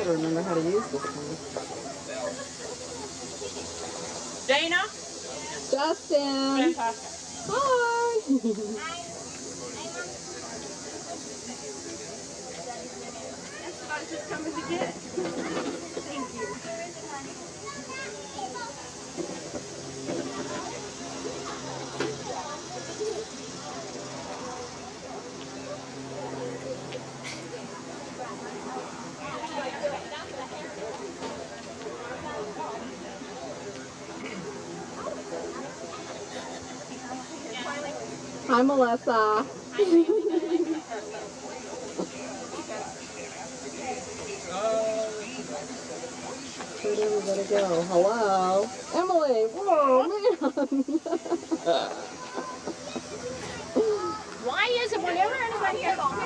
gotta remember how to use this one. Dana? Justin! Fantastic. Hi! I was just coming to get. Thank you. Hi, Melissa. Where'd everybody go? Hello? Emily! Whoa, man! Why is it whenever anybody gets on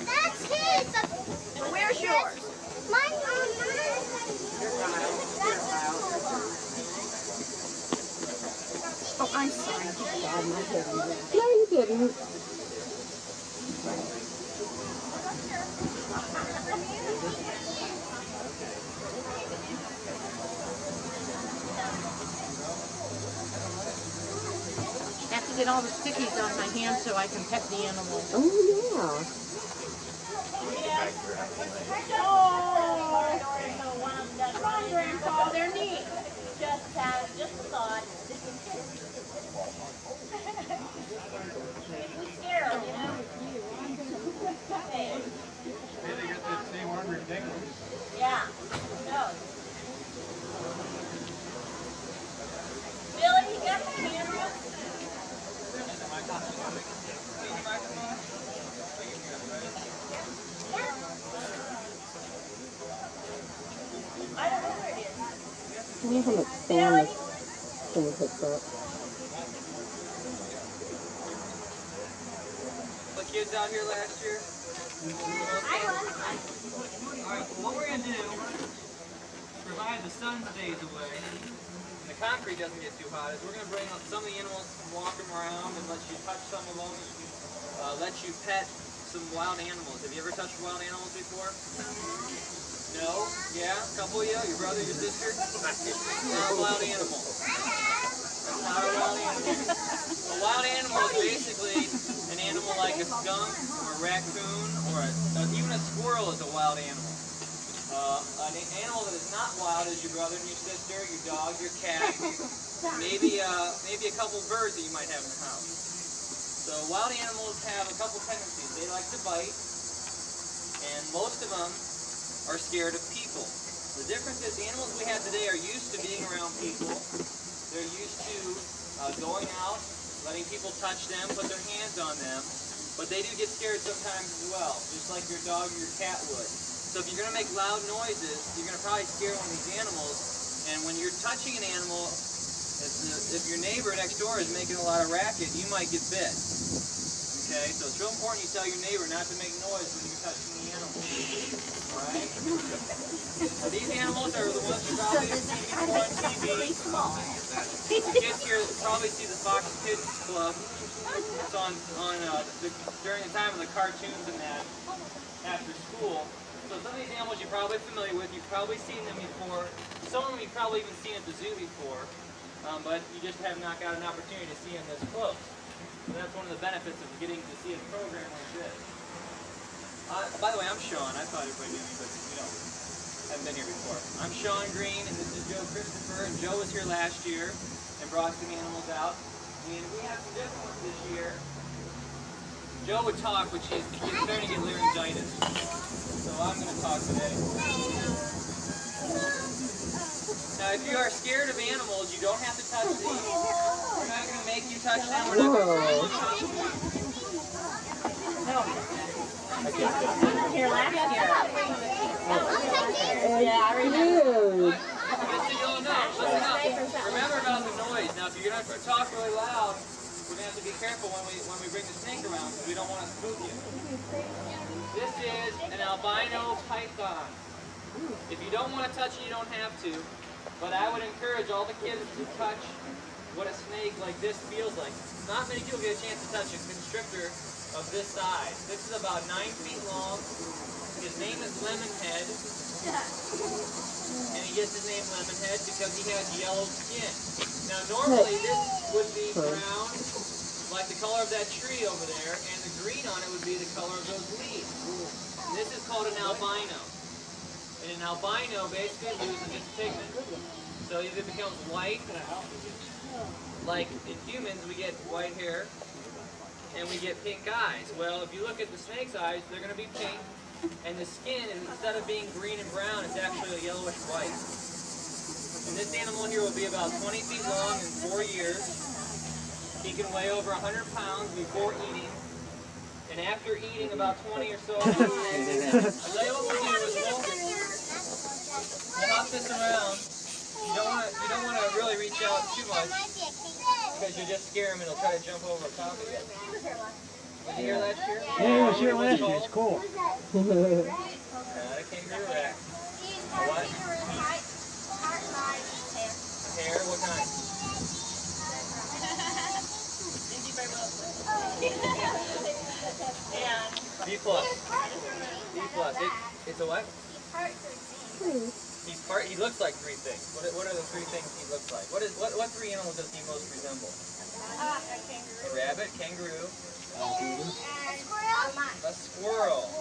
That's his! where's yours? Mine! Oh, I'm sorry. No, you didn't. I have to get all the stickies on my hands so I can pet the animals. Oh, yeah. Come on, Grandpa, they're neat. Just a thought. We scare them, you know? Maybe they got that same order of dingles. Yeah. No. Billy, you got the camera? I don't know where it is. I wonder how much sand this thing picks up. The kids out here last year? Alright, what we're going to do, provide the sun stays away, and the concrete doesn't get too hot, is we're going to bring some of the animals, walk them around, and let you touch some of them, let you pet some wild animals. Have you ever touched wild animals before? No? Yeah? A couple of you? Your brother, your sister? Not a wild animal. That's not a wild animal. A wild animal is basically an animal like a skunk or a raccoon or even a squirrel is a wild animal. An animal that is not wild is your brother and your sister, your dog, your cat, maybe a couple birds that you might have in the house. So wild animals have a couple tendencies. They like to bite, and most of them are scared of people. The difference is the animals we have today are used to being around people. They're used to going out, letting people touch them, put their hands on them, but they do get scared sometimes as well, just like your dog or your cat would. So if you're going to make loud noises, you're going to probably scare one of these animals, and when you're touching an animal, if your neighbor next door is making a lot of racket, you might get bit. Okay, so it's real important you tell your neighbor not to make noise when you're touching the animal. Alright? Now these animals are the ones you probably have seen on TV. The kids here probably see the Fox Kids Club. It's on during the time of the cartoons and that after school. So some of these animals you're probably familiar with. You've probably seen them before. Some of them you've probably even seen at the zoo before. But you just have not got an opportunity to see them this close. So that's one of the benefits of getting to see a program like this. By the way, I'm Sean. I thought everybody knew me, but you know, I haven't been here before. I'm Sean Green, and this is Joe Christopher. And Joe was here last year and brought some animals out. And we have some different ones this year. Joe would talk, but she's starting to get laryngitis. So I'm going to talk today. Now, if you are scared of animals, you don't have to touch these. We're not going to make you touch them. We're not going to touch them. No. Here last year. Yeah, I remember. Just so you'll know, listen up. Remember about the noise. Now, if you're going to talk really loud, we're going to have to be careful when we bring the snake around because we don't want to spook you. This is an albino python. If you don't want to touch it, you don't have to. But I would encourage all the kids to touch what a snake like this feels like. Not many people get a chance to touch a constrictor of this size. This is about 9 feet long. His name is Lemonhead. And he gets his name Lemonhead because he has yellow skin. Now normally this would be brown, like the color of that tree over there, and the green on it would be the color of those leaves. This is called an albino. And an albino basically loses its pigment. So it either becomes white, like in humans we get white hair, and we get pink eyes. Well, if you look at the snake's eyes, they're going to be pink, and the skin, instead of being green and brown, it's actually a yellowish white. And this animal here will be about 20 feet long in 4 years. He can weigh over 100 pounds before eating. And after eating about 20 or so, I'll tell you what we'll do is we'll hop this around. You don't want to really reach out too much because you'll just scare him and he'll try to jump over top of you. Was he here last year? Yeah, he was here last year. It's cool. Not a kangaroo rat. A what? Hair? What kind? B plus. B plus. It's a what? He looks like 3 things. What are the 3 things he looks like? What 3 animals does he most resemble? A rabbit, kangaroo, a squirrel.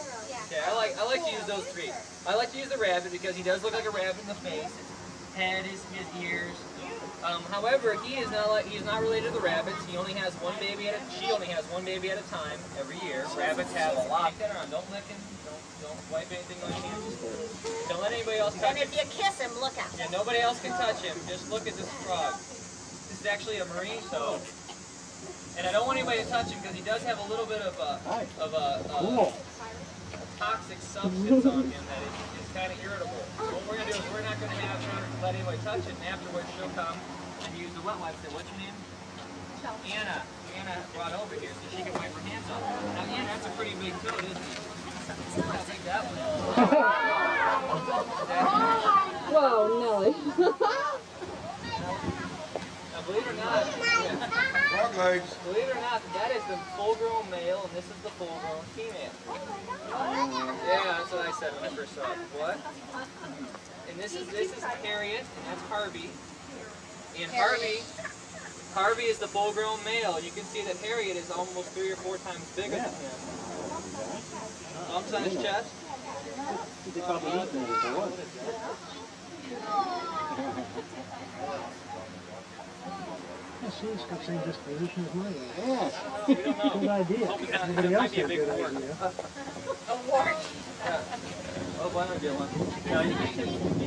Okay, I like to use those 3. I like to use the rabbit because he does look like a rabbit in the face. His head, his ears. However, he's not related to the rabbits. He only has one baby she only has one baby at a time every year. Rabbits have a lot. Don't lick him. Don't wipe anything on him. Don't let anybody else touch him. And if you kiss him, look out. Yeah, nobody else can touch him. Just look at this frog. This is actually a marine toad. And I don't want anybody to touch him because he does have a little bit of a toxic substance on him that is kind of irritable. So what we're going to do is we're not going to have her let anybody touch it, and afterwards she'll come and use the wet wipes. What's your name? Anna. Anna brought over here so she can wipe her hands off. Now Anna, that's a pretty big toad, isn't it? I'll take that one. Whoa, Nelly. Now believe it or not, Frog legs. believe it or not, that is the full-grown male and this is the full-grown female. Yeah, that's what I said when I first saw it. What? And this is Harriet, and that's Harvey. And Harvey is the full-grown male. You can see that Harriet is almost 3 or 4 times bigger than him. Bumps on his chest. They probably eat them for what? Yeah, see, it's got the same disposition as mine. Yeah. We don't know. Good idea. Everybody else had a good idea. A wart. Oh, why don't I get one? No, you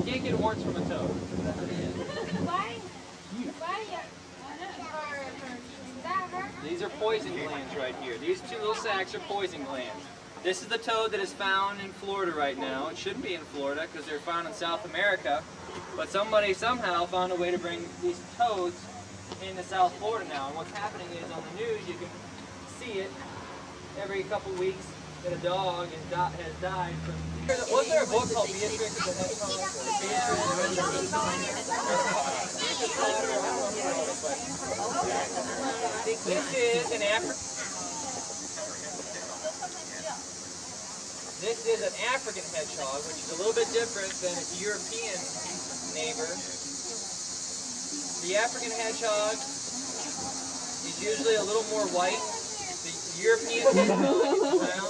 can't get warts from a toad. These are poison glands right here. These 2 little sacs are poison glands. This is the toad that is found in Florida right now. It shouldn't be in Florida because they're found in South America. But somebody somehow found a way to bring these toads into South Florida now. And what's happening is on the news you can see it every couple weeks that a dog has died from... Wasn't there a book called Dierker Zoo? This is an African hedgehog, which is a little bit different than its European neighbor. The African hedgehog is usually a little more white. The European hedgehog is brown.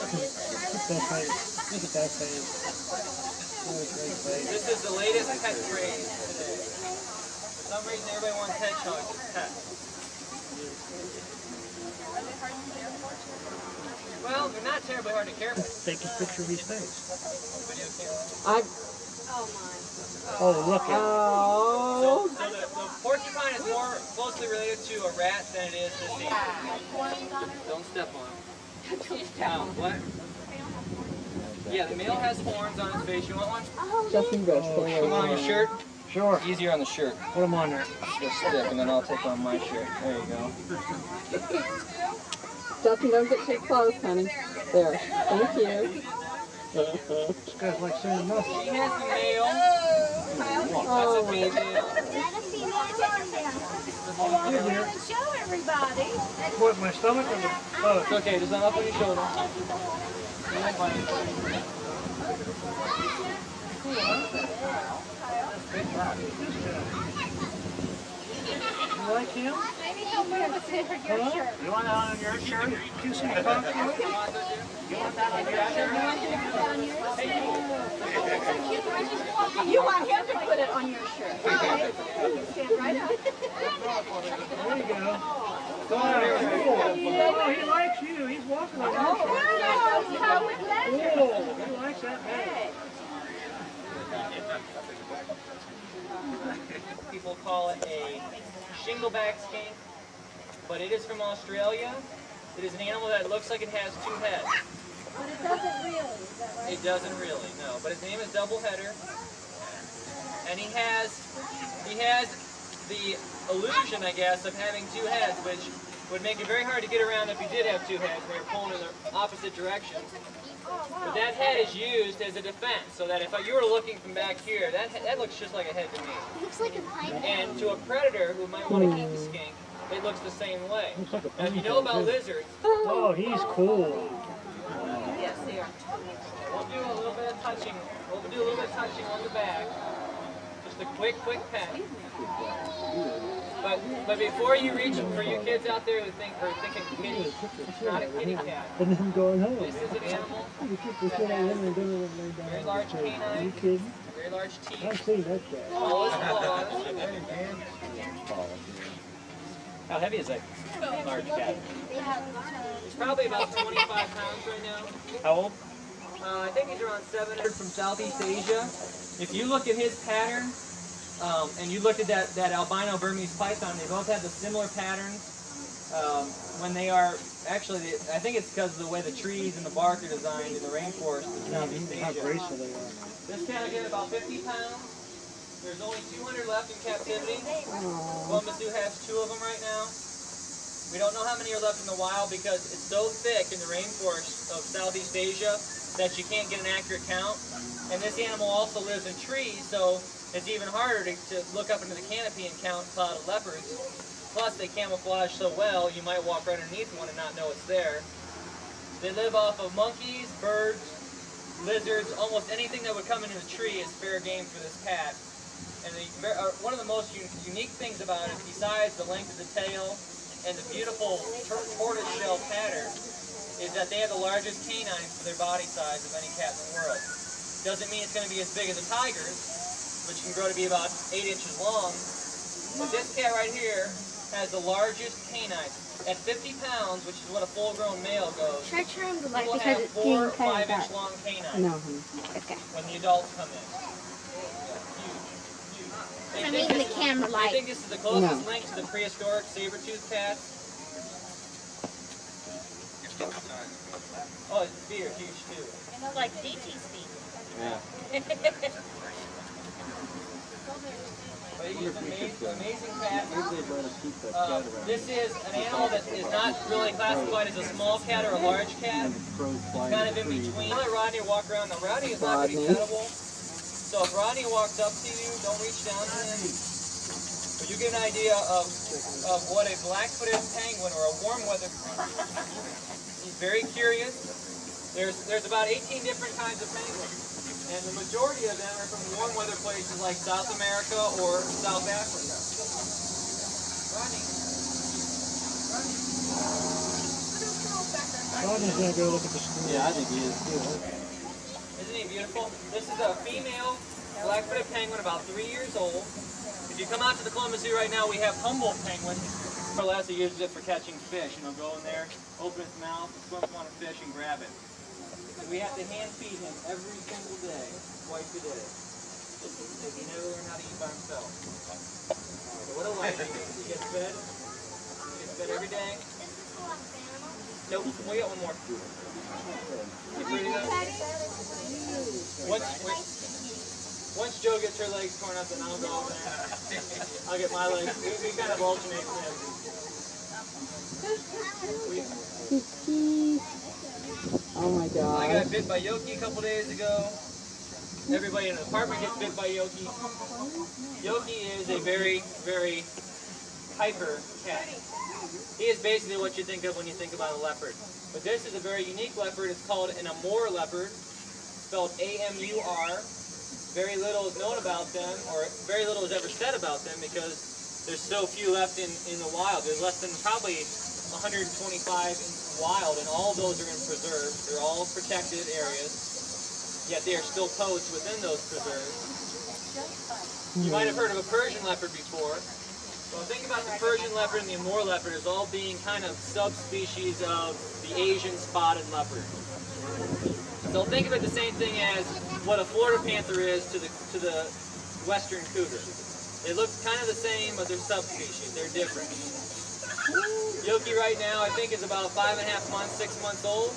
Look at that face. This is the latest pet craze today. For some reason, everybody wants hedgehogs as pets. Well, they're not terribly hard to care for. Take a picture of his face. Video camera. Oh, look at Oh. So the porcupine is more closely related to a rat than it is to a zebra. Don't step on him. What? Yeah, the male has horns on his face. You want one? Justin goes. Come on your shirt. Sure. Easier on the shirt. Put him on there. Just stick, and then I'll take on my shirt. There you go. Justin, don't get too close, honey. There. Thank you. This guy's like saying nothing. She has the male. That's a female. The Walk around and show everybody. What, my stomach or the boat? It's okay, just not up on your shoulder. You like him? Maybe he'll move what's in your shirt. You want that on your shirt? You see the cocktail? You want that on your shirt? You want him to put it on your shirt. Okay. Stand right up. There you go. Oh, he likes you. He's walking on your shirt. Oh, he likes that man. People call it a shingleback skink, but it is from Australia. It is an animal that looks like it has two heads. But it doesn't really, is that right? It doesn't really, no. But his name is Doubleheader, and he has the illusion, I guess, of having two heads, which would make it very hard to get around if you did have two heads when you're pulling in the opposite direction. But that head is used as a defense, so that if you were looking from back here, that looks just like a head to me. It looks like a pineapple. And to a predator who might want to eat the skink, it looks the same way. Now, if you know about lizards, Oh, he's cool. Yes, here. we'll do a little bit of touching. We'll do a little bit of touching on the back. Just a quick pet. But before you reach, for you kids out there who are thinking kitty, it's not a kitty cat. And then going home. This is an animal You kick the shit out of him and don't let him lay down. very large Are you canine, kidding? very large I've teeth, seen that guy. all his claws. How heavy is that large cat? He's probably about 25 pounds right now. How old? I think he's around 700 from Southeast Asia. If you look at his pattern, and you looked at that albino Burmese python, they both have the similar patterns. When they are, actually, I think it's because of the way the trees and the bark are designed in the rainforest of Southeast How Asia. graceful they are. This cat will get about 50 pounds. There's only 200 left in captivity. Columbus Zoo has 2 of them right now. We don't know how many are left in the wild because it's so thick in the rainforest of Southeast Asia that you can't get an accurate count. And this animal also lives in trees, so it's even harder to look up into the canopy and count clouded leopards. Plus, they camouflage so well, you might walk right underneath one and not know it's there. They live off of monkeys, birds, lizards, almost anything that would come into the tree is fair game for this cat. And one of the most unique things about it, besides the length of the tail and the beautiful tortoise shell pattern, is that they have the largest canines for their body size of any cat in the world. Doesn't mean it's going to be as big as a tiger's, which can grow to be about 8 inches long. But this cat right here has the largest canines. At 50 pounds, which is what a full-grown male goes, Should I turn on the light will because have it's 4 getting or kind of 5 inch dark? long canines No, honey. Okay. when the adults come in. I mean the camera I light. think this is the closest No. link to the prehistoric saber-toothed cats. Oh, his feet are huge too. Like DT's feet. Yeah. But he's an amazing cat. Maybe they'd let us keep that cat around. This is an animal that is not really classified as a small cat or a large cat. And the crows It's flying kind in of in the trees. between. I'll let Rodney walk around. Now, Rodney is not going to be Rodney. pettable. So if Rodney walks up to you, don't reach down to him. But you get an idea of what a black-footed penguin or a warm-weather penguin. He's very curious. There's about 18 different kinds of penguins. And the majority of them are from warm weather places like South America or South Africa. Rodney. Rodney's gonna go look at the school. Yeah, I think he is. Isn't he beautiful? This is a female black-footed penguin, about 3 years old. If you come out to the Columbus Zoo right now, we have Humboldt penguins. Lessa uses it for catching fish. Go in there, open its mouth, swim on a fish, and grab it. So we have to hand feed him every single day, twice a day. He never learned how to eat by himself. So what a life he gets fed. He gets fed every day. Nope, we got one more. You pretty though? Once Joe gets her legs torn up, then I'll go over there. I'll get my legs. We kind of alternate them. Oh my I God. got bit by Yoki a couple days ago. Everybody in the apartment gets bit by Yoki. Yoki is a very, very Piper cat. He is basically what you think of when you think about a leopard. But this is a very unique leopard. It's called an Amur leopard, spelled A-M-U-R. Very little is known about them, or very little is ever said about them because there's so few left in the wild. There's less than probably 125 wild, and all of those are in preserves. They're all protected areas, yet they are still poached within those preserves. You might have heard of a Persian leopard before. So think about the Persian leopard and the Amur leopard as all being kind of subspecies of the Asian spotted leopard. So think of it the same thing as what a Florida panther is to the western cougar. They look kind of the same, but they're subspecies. They're different. Yoki right now, I think, is about 5.5 months, 6 months old.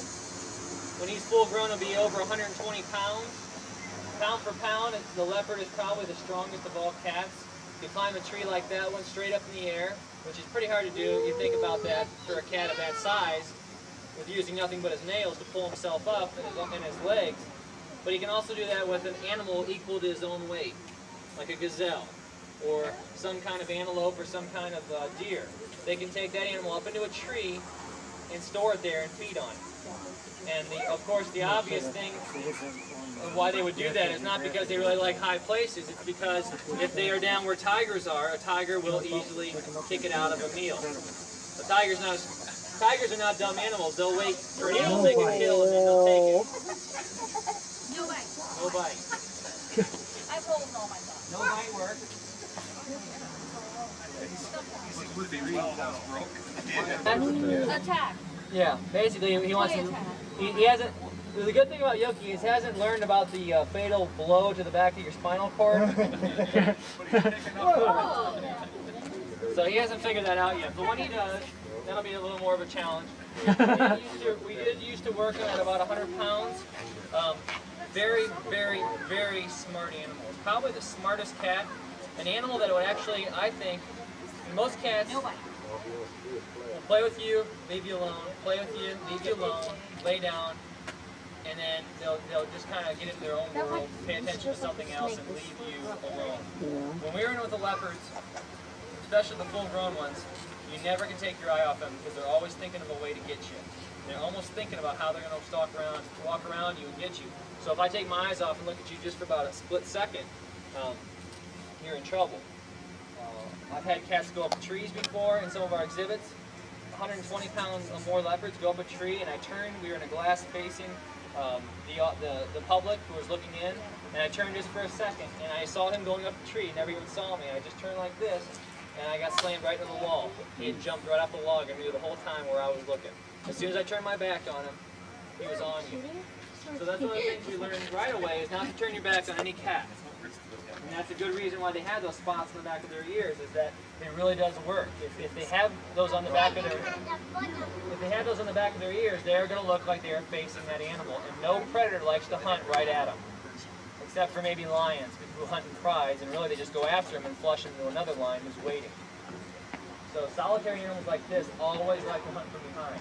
When he's full grown, he'll be over 120 pounds. Pound for pound, the leopard is probably the strongest of all cats. You climb a tree like that one straight up in the air, which is pretty hard to do. You think about that for a cat of that size, with using nothing but his nails to pull himself up and his legs. But he can also do that with an animal equal to his own weight, like a gazelle, or some kind of antelope, or some kind of deer. They can take that animal up into a tree and store it there and feed on it. And of course, the obvious thing of why they would do that is not because they really like high places. It's because if they are down where tigers are, a tiger will easily kick it out of a meal. Tigers are not dumb animals. They'll wait for an animal they can kill and then they'll take it. No bite. No bite. I told him all my thoughts. No bite work. Attack. Yeah, basically he wants to. He hasn't. The good thing about Yoki is he hasn't learned about the fatal blow to the back of your spinal cord. So he hasn't figured that out yet. But when he does, that'll be a little more of a challenge. We did used to work on at about 100 pounds. Very, very, very smart animal. Probably the smartest cat. An animal that would actually, I think, most cats will play with you, leave you alone, play with you, leave you alone, lay down, and then they'll just kind of get into their own world, pay attention to something else, and leave you alone. When we were in with the leopards, especially the full-grown ones, you never can take your eye off them because they're always thinking of a way to get you. They're almost thinking about how they're going to walk around you and get you. So if I take my eyes off and look at you just for about a split second, you're in trouble. I've had cats go up trees before in some of our exhibits. 120 pounds or more leopards go up a tree, and I turned. We were in a glass facing the public who was looking in, and I turned just for a second, and I saw him going up the tree. He never even saw me. I just turned like this, and I got slammed right into the wall. He had jumped right off the log and knew the whole time where I was looking. As soon as I turned my back on him, he was on you. So that's one of the things we learned right away is not to turn your back on any cat. And that's a good reason why they have those spots in the back of their ears, is that it really does work. If they have those on the back of their ears, they're going to look like they're facing that animal. And no predator likes to hunt right at them, except for maybe lions who hunt in prize, and really they just go after them and flush into another lion who's waiting. So solitary animals like this always like to hunt from behind.